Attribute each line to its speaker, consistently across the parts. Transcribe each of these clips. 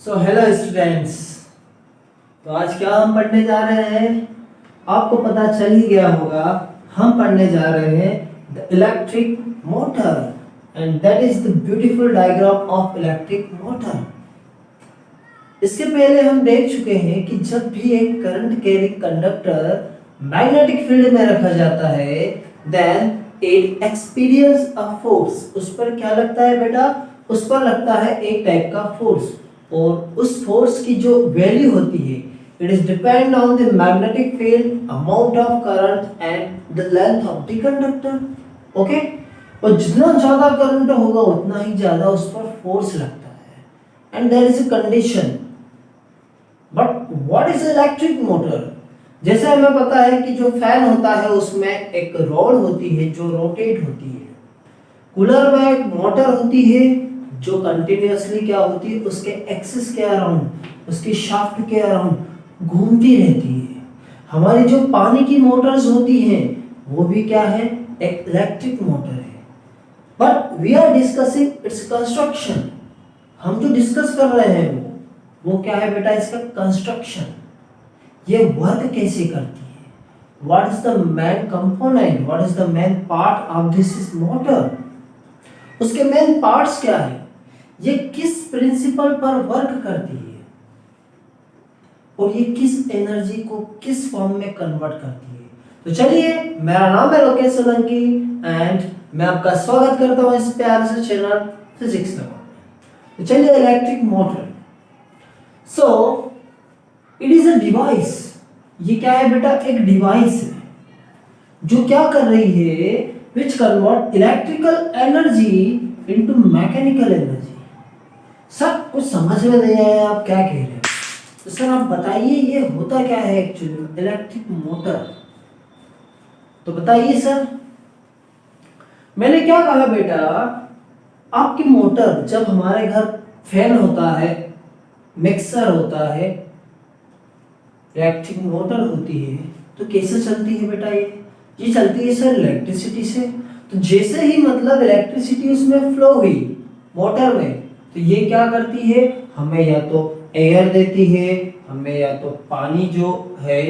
Speaker 1: So hello students. तो आज क्या हम पढ़ने जा रहे हैं, आपको पता चल ही गया होगा। हम पढ़ने जा रहे हैं the electric motor and that is the beautiful diagram of electric motor. इसके पहले हम देख चुके हैं कि जब भी एक current carrying conductor magnetic field में रखा जाता है then it experience a force. उस पर क्या लगता है बेटा? उस पर लगता है एक टाइप का फोर्स, और उस फोर्स की जो वैल्यू होती है it is depend on the magnetic field, amount of current and the length of the conductor. Okay, और जितना ज्यादा करंट होगा उतना ही ज्यादा उस पर फोर्स लगता है and there is a condition. But what is electric motor? जैसे हमें पता है कि जो फैन होता है उसमें एक रॉड होती है जो रोटेट होती है। कूलर में एक मोटर होती है जो कंटिन्यूअसली क्या होती है, उसके एक्सिस के अराउंड, उसकी शाफ्ट के अराउंड घूमती रहती है। हमारी जो पानी की मोटर्स होती हैं वो भी क्या है, एक इलेक्ट्रिक मोटर है। But we are discussing its construction. हम जो डिस्कस कर रहे हैं वो क्या है बेटा? इसका कंस्ट्रक्शन। ये वर्क कैसे करती है, what is the main component, what is the main part of this motor, उसके मेन पार्ट्स क्या है, ये किस प्रिंसिपल पर वर्क करती है और ये किस एनर्जी को किस फॉर्म में कन्वर्ट करती है। तो चलिए, मेरा नाम है लोकेश सोलंकी एंड मैं आपका स्वागत करता हूं इस प्यारे से चैनल फिजिक्स में। तो चलिए, electric motor. So it is a device. ये क्या है बेटा? एक डिवाइस है जो क्या कर रही है, which convert electrical energy into mechanical energy. सब कुछ समझ में नहीं आया, आप क्या कह रहे हैं? तो सर आप बताइए ये होता क्या है एक्चुअली इलेक्ट्रिक मोटर? तो बताइए सर। मैंने क्या कहा बेटा, आपकी मोटर, जब हमारे घर फैन होता है, मिक्सर होता है, इलेक्ट्रिक मोटर होती है, तो कैसे चलती है बेटा? ये चलती है सर इलेक्ट्रिसिटी से। तो जैसे ही मतलब इलेक्ट्रिसिटी उसमें फ्लो हुई मोटर में, तो ये क्या करती है, हमें या तो एयर देती है, हमें या तो पानी जो है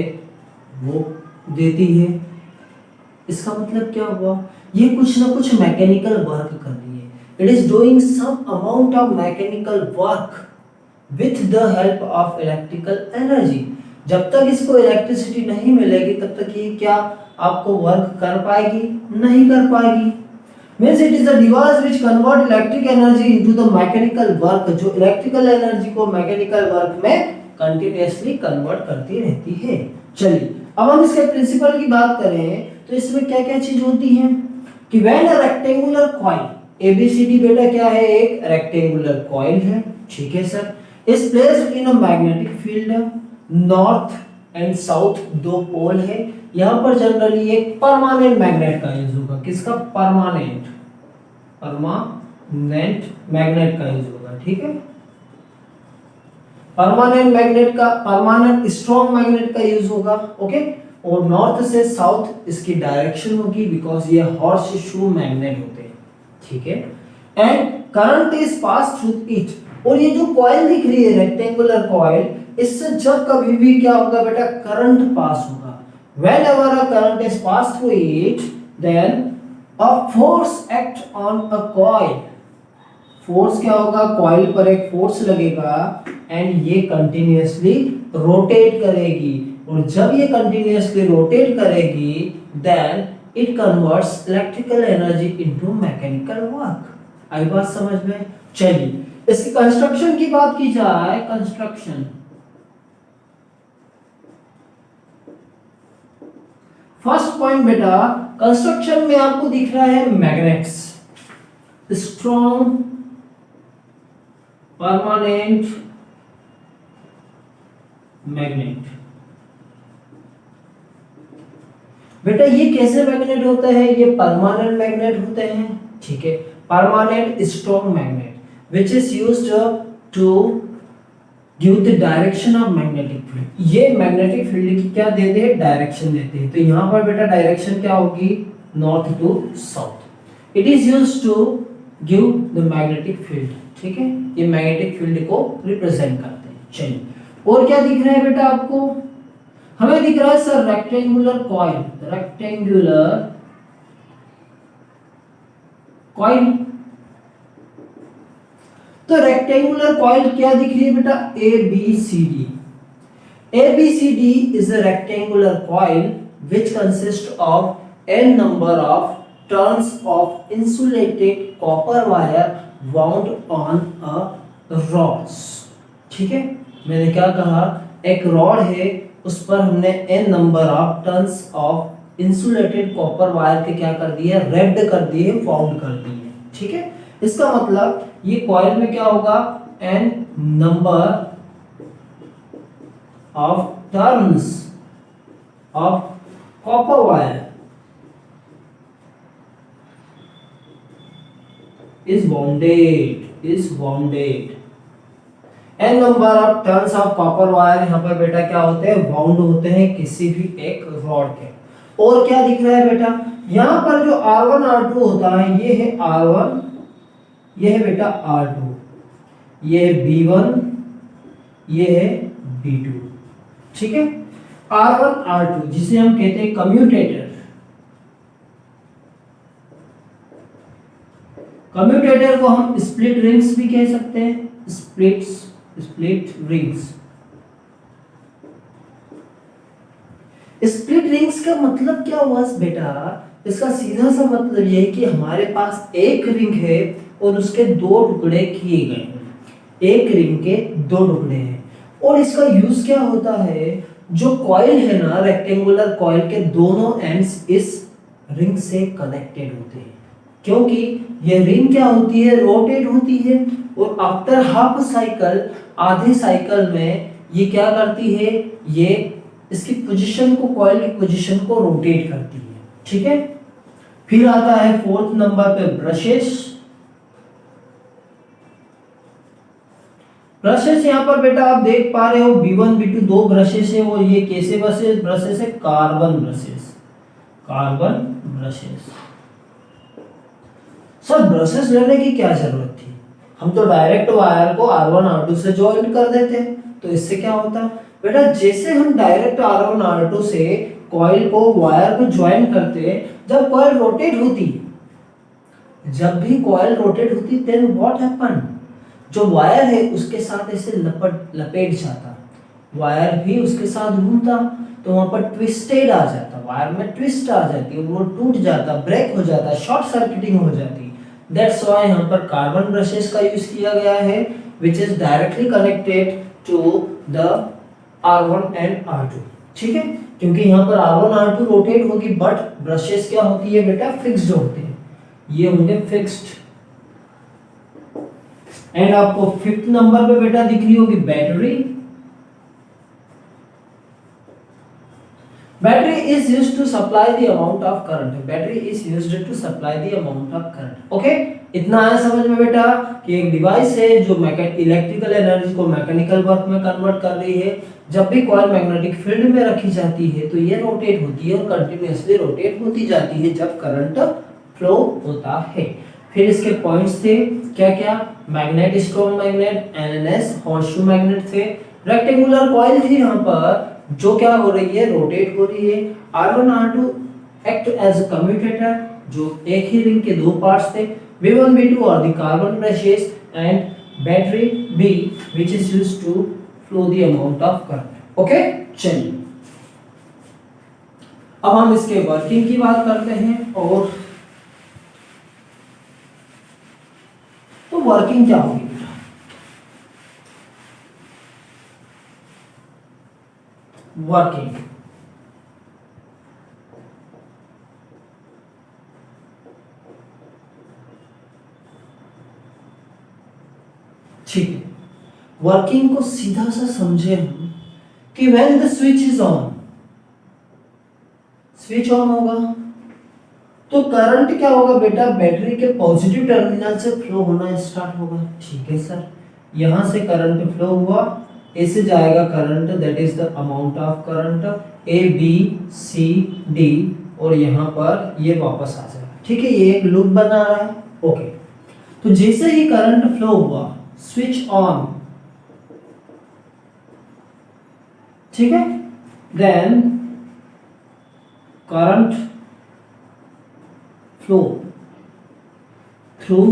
Speaker 1: वो देती है। इसका मतलब क्या हुआ, ये कुछ ना कुछ मैकेनिकल वर्क कर रही है। It is doing some amount of mechanical work with the help of electrical energy. जब तक इसको इलेक्ट्रिसिटी नहीं मिलेगी तब तक ये क्या आपको वर्क कर पाएगी? नहीं कर पाएगी। Means it is a device which convert electric energy into the mechanical work, जो इलेक्ट्रिकल एनर्जी को मैकेनिकल वर्क में कंटीन्यूअसली कन्वर्ट करती रहती है। चलिए, अब हम इसके प्रिंसिपल की बात करें तो इसमें क्या क्या चीज होती है कि when a rectangular coil, ABCD बेटा क्या है, एक रेक्टेंगुलर कॉइल है, ठीक है sir, is placed in a magnetic field, north and south दो पोल है। यहां पर जनरली एक परमानेंट मैग्नेट का यूज होगा। किसका? परमानेंट मैग्नेट का यूज होगा, ठीक है। परमानेंट मैग्नेट का, परमानेंट स्ट्रॉन्ग मैग्नेट का यूज होगा, ओके। और नॉर्थ से साउथ इसकी डायरेक्शन होगी बिकॉज ये हॉर्स शू मैग्नेट होते हैं, ठीक है। And current is pass through it, और ये जो कॉइल दिख रही है रेक्टेंगुलर कॉइल, इससे जब कभी भी क्या होगा बेटा, करंट पास होगा। whenever a current is passed through it then a force act on a coil। Force क्या होगा, कॉइल पर एक फोर्स लगेगा एंड ये कंटिन्यूअसली रोटेट करेगी, और जब ये कंटिन्यूअसली रोटेट करेगी then it converts electrical energy into mechanical work. आई बात समझ में? चलिए, इसकी कंस्ट्रक्शन की बात की जाए, कंस्ट्रक्शन। फर्स्ट पॉइंट बेटा, कंस्ट्रक्शन में आपको दिख रहा है मैग्नेट्स, स्ट्रॉन्ग परमानेंट मैग्नेट। बेटा ये कैसे मैग्नेट होते हैं? ये परमानेंट मैग्नेट होते हैं, ठीक है। Permanent strong magnet which is used to give the direction of magnetic field. ये मैग्नेटिक फील्ड की क्या देते हैं? डायरेक्शन देते हैं। तो यहां पर बेटा डायरेक्शन क्या होगी? North to south. It is used to give the magnetic field, ठीक है, ये मैग्नेटिक फील्ड को रिप्रेजेंट करते हैं। चलिए, और क्या दिख रहा है बेटा आपको? हमें दिख रहा है sir rectangular coil, rectangular coil. तो रेक्टेंगुलर कॉइल क्या दिख रही है बेटा? ABCD। ABCD is a rectangular coil which consists of n number of turns of insulated copper wire wound on a rods। ठीक है, मैंने क्या कहा? एक रॉड है, उस पर हमने n number of turns of insulated copper wire के क्या कर दिए? रेप्ड कर दिए, वाउंड कर दिए। ठीक है, इसका मतलब ये कॉइल में क्या होगा? n number of turns of copper wire is wounded। n number of turns of copper wire यहाँ पर बेटा क्या होते हैं? वाउंड होते हैं किसी भी एक रॉड के। और क्या दिख रहा है बेटा? यहाँ पर जो R1 R2 होता है, ये है R1, ये है बेटा R2, ये है B1, ये है B2। ठीक है, R1 R2 जिसे हम कहते हैं कम्यूटेटर। कम्यूटेटर को हम स्प्लिट रिंग्स भी कह सकते हैं, स्प्लिट रिंग्स। स्प्लिट रिंग्स का मतलब क्या हुआ बेटा? इसका सीधा सा मतलब ये है कि हमारे पास एक रिंग है और उसके दो टुकड़े किए गए हैं, एक रिंग के दो टुकड़े हैं। और इसका यूज क्या होता है? जो कॉइल है ना, रेक्टेंगुलर कॉइल के दोनों एंड्स इस रिंग से कनेक्टेड होते हैं, क्योंकि ये रिंग क्या होती है? रोटेट होती है, और आफ्टर हाफ साइकिल, आधे साइकिल में ये क्या करती है? ये इसकी पोजीशन को, कॉइल की पोजीशन को रोटेट करती है। ठीक है, फिर आता है फोर्थ नंबर पे ब्रशेस। ब्रशेस यहाँ पर बेटा आप देख पा रहे हो B1 B2 दो ब्रशेस है, और ये कैसे ब्रशेस है? Carbon brushes, carbon brushes. Sir brushes लेने की क्या जरूरत थी? हम तो डायरेक्ट वायर को R1 R2 से ज्वाइन कर देते, तो इससे क्या होता बेटा? जैसे हम डायरेक्ट R1 R2 से कॉइल को वायर को ज्वाइन करते, जब कॉइल रोटेट होती, जब भी कॉइल रोटेट होती, देन व्हाट हैपन? जो वायर है उसके साथ ऐसे लपेट जाता, वायर भी उसके साथ घूमता, तो वहां पर ट्विस्टेड आ जाता, वायर में ट्विस्ट आ जाती है, वो टूट जाता, ब्रेक हो जाता, शॉर्ट सर्किटिंग हो जाती। दैट्स व्हाई यहाँ पर कार्बन ब्रशेस का यूज किया गया है, which is directly connected to the R1 and R2। ठीक है, क्योंकि यहाँ पर R1 R2 रोटेट होगी, बट ब्रशेस क्या होती है बेटा? फिक्स्ड होते हैं, ये होंगे फिक्स्ड। एंड आपको फिफ्थ नंबर पे बेटा दिख रही होगी battery. Battery is used to supply the amount of current, battery is used to supply the amount of current. Okay, इतना आया समझ में बेटा कि एक डिवाइस है जो इलेक्ट्रिकल एनर्जी को मैकेनिकल वर्क में कन्वर्ट कर रही है। जब भी कॉइल मैग्नेटिक फील्ड में रखी जाती है तो ये रोटेट होती है और कंटिन्यूअसली रोटेट होती जाती है जब करंट फ्लो होता है। फिर इसके पॉइंट्स थे क्या क्या? Magnet, strong magnet, NNS, horseshoe magnet थे। रेक्टेंगुलर कॉइल थी यहाँ पर जो क्या हो रही है? रोटेट हो रही है। R1 R2 act as a commutator, जो एक ही रिंग के दो पार्ट्स थे। V1 V2 और the carbon brushes and battery B which is used to flow the amount of current। Okay, चलिए अब हम इसके वर्किंग की बात करते हैं। और तो वर्किंग क्या होगी बेटा? वर्किंग ठीक है, वर्किंग को सीधा सा समझे हम कि when the switch is on, switch on होगा तो करंट क्या होगा बेटा? बैटरी के पॉजिटिव टर्मिनल से फ्लो होना स्टार्ट होगा। ठीक है सर, यहां से करंट फ्लो हुआ, ऐसे जाएगा current, that is the amount of current A B C D, और यहां पर ये वापस आ जाएगा। ठीक है, ये एक लूप बना रहा है। ओके, तो जैसे ही करंट फ्लो हुआ, स्विच ऑन, ठीक है, then current flow through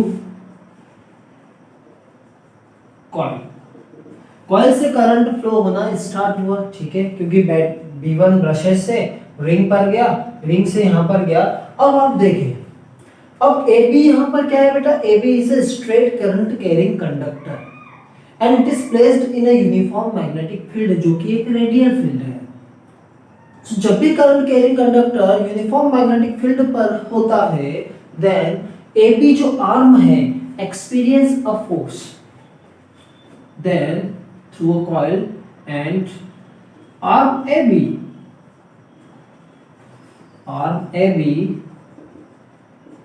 Speaker 1: coil, coil से करंट फ्लो होना स्टार्ट हुआ, ठीक है, क्योंकि B1 ब्रशेस से रिंग पर गया, रिंग से यहां पर गया। अब आप देखिए, अब AB यहां पर क्या है बेटा, AB is a straight current carrying conductor and it is placed in a uniform magnetic field, जो कि एक रेडियल फील्ड है। So, जब भी current carrying conductor uniform magnetic field पर होता है, देन AB जो आर्म है experience a force then through a coil and arm AB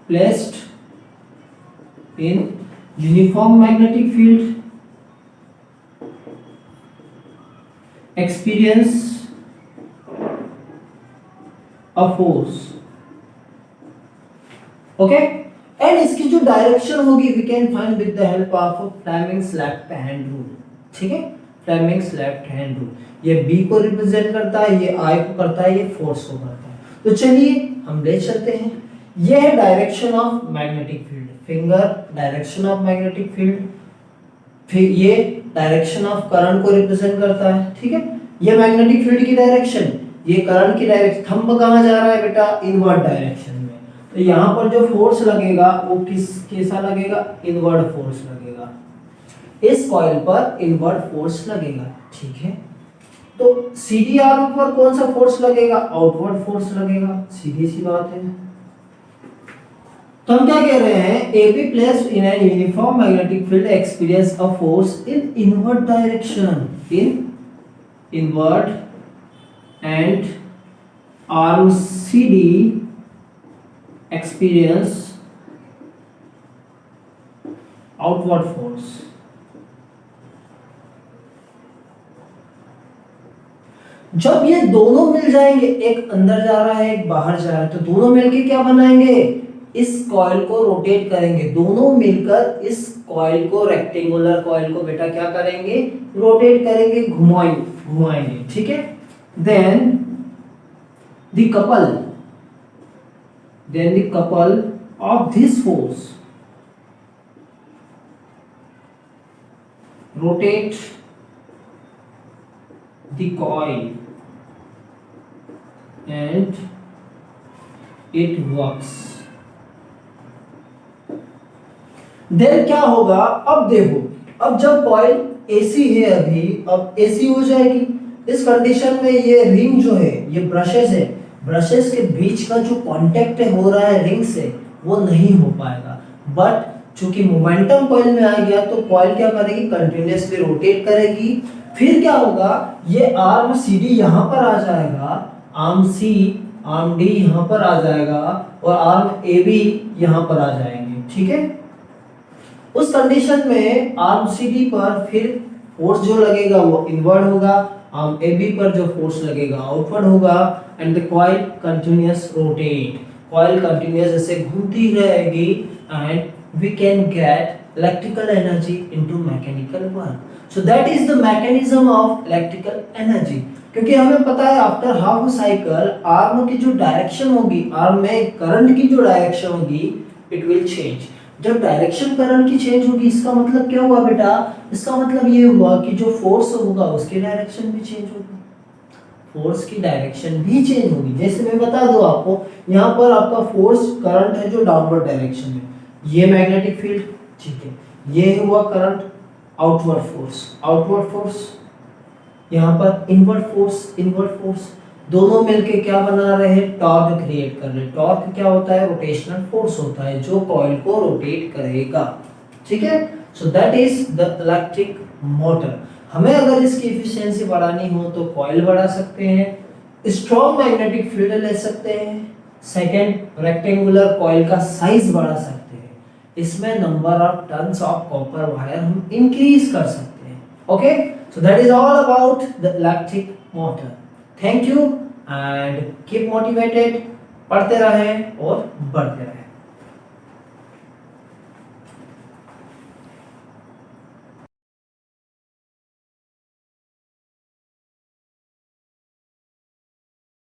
Speaker 1: placed in uniform magnetic field experience a force, okay, and इसकी जो डायरेक्शन होगी we can find with the help of Fleming's left hand rule, ठीक है, Fleming's left hand rule, ये B को represent करता है, ये I को करता है, ये फोर्स को करता है। तो चलिए हम ले चलते हैं, ये है direction of magnetic field, finger direction of magnetic field, फिर ये डायरेक्शन ऑफ करंट को रिप्रेजेंट करता है, ठीक है, ये मैग्नेटिक फील्ड की डायरेक्शन, ये करंट की डायरेक्शन, थंब कहां जा रहा है बेटा, इनवर्ड डायरेक्शन में। तो यहाँ पर जो फोर्स लगेगा वो कैसा लगेगा, इनवर्ड फोर्स लगेगा, इस कॉइल पर इनवर्ड फोर्स लगेगा, ठीक है। तो सीधी आर्म पर कौन सा फोर्स लगेगा, आउटवर्ड फोर्स लगेगा, सीधी सी बात है। तो हम क्या कह रहे हैं, AB placed in an uniform magnetic field experience a force in inward direction, in inward and arm CD experience outward force। जब ये दोनों मिल जाएंगे, एक अंदर जा रहा है एक बाहर जा रहा है, तो दोनों मिलके क्या बनाएंगे, इस कॉइल को रोटेट करेंगे, दोनों मिलकर इस कॉइल को, रेक्टेंगुलर कॉइल को बेटा क्या करेंगे, रोटेट करेंगे, घुमाएंगे, ठीक है। Then the couple of this force rotate the coil and it works। Then क्या होगा, अब देखो, अब जब कॉइल AC है, अभी अब AC हो जाएगी, इस कंडीशन में ये रिंग जो है, ये ब्रशेस है, ब्रशेस के बीच का जो कांटेक्ट हो रहा है रिंग से, वो नहीं हो पाएगा, बट चूंकि मोमेंटम कॉइल में आ गया तो कॉइल क्या करेगी, कंटिन्यूअसली रोटेट करेगी। फिर क्या होगा, ये आर्म CD यहां पर आ जाएगा, आर्म C आर्म D यहां पर आ जाएगा और आर्म AB यहां पर आ जाएंगे, ठीक है। उस कंडीशन में आर्म CD पर फिर फोर्स जो लगेगा वो इनवर्ड होगा, आर्म AB पर जो फोर्स लगेगा आउटवर्ड होगा, and the coil continuous rotate, coil continuous ऐसे घूमती रहेगी and we can get electrical energy into mechanical work. So that is the mechanism of electrical energy. क्योंकि हमें पता है आफ्टर हाफ साइकिल आर्म की जो डायरेक्शन होगी, आर्म में करंट की जो डायरेक्शन होगी, इट विल चेंज। जब डायरेक्शन करंट की चेंज होगी, इसका मतलब क्या हुआ बेटा, इसका मतलब ये हुआ कि जो फोर्स होगा उसकी डायरेक्शन भी चेंज होगी, फोर्स की डायरेक्शन भी चेंज होगी। जैसे मैं बता दूं आपको, यहाँ पर आपका फोर्स करंट है जो डाउनवर्ड डायरेक्शन में, ये मैग्नेटिक फील्ड, ठीक है, ये हुआ करंट, आउटवर्ड फोर्स, यहाँ पर इनवर्ड फोर्स, दोनों मिलके क्या बना रहे हैं, टॉर्क क्रिएट कर रहे हैं। टॉर्क क्या होता है, रोटेशनल फोर्स होता है जो कॉइल को रोटेट करेगा, ठीक है। सो that is the electric motor. हमें अगर इसकी एफिशिएंसी बढ़ानी हो तो कॉइल बढ़ा सकते हैं, स्ट्रॉन्ग मैग्नेटिक फील्ड ले सकते हैं, सेकंड रेक्टेंगुलर कॉइल का साइज बढ़ा सकते हैं, इसमें number of tons of copper wire हम इंक्रीज कर सकते हैं। Okay, so that is all about the electric motor. Thank you and keep motivated, पढ़ते रहें और बढ़ते रहें।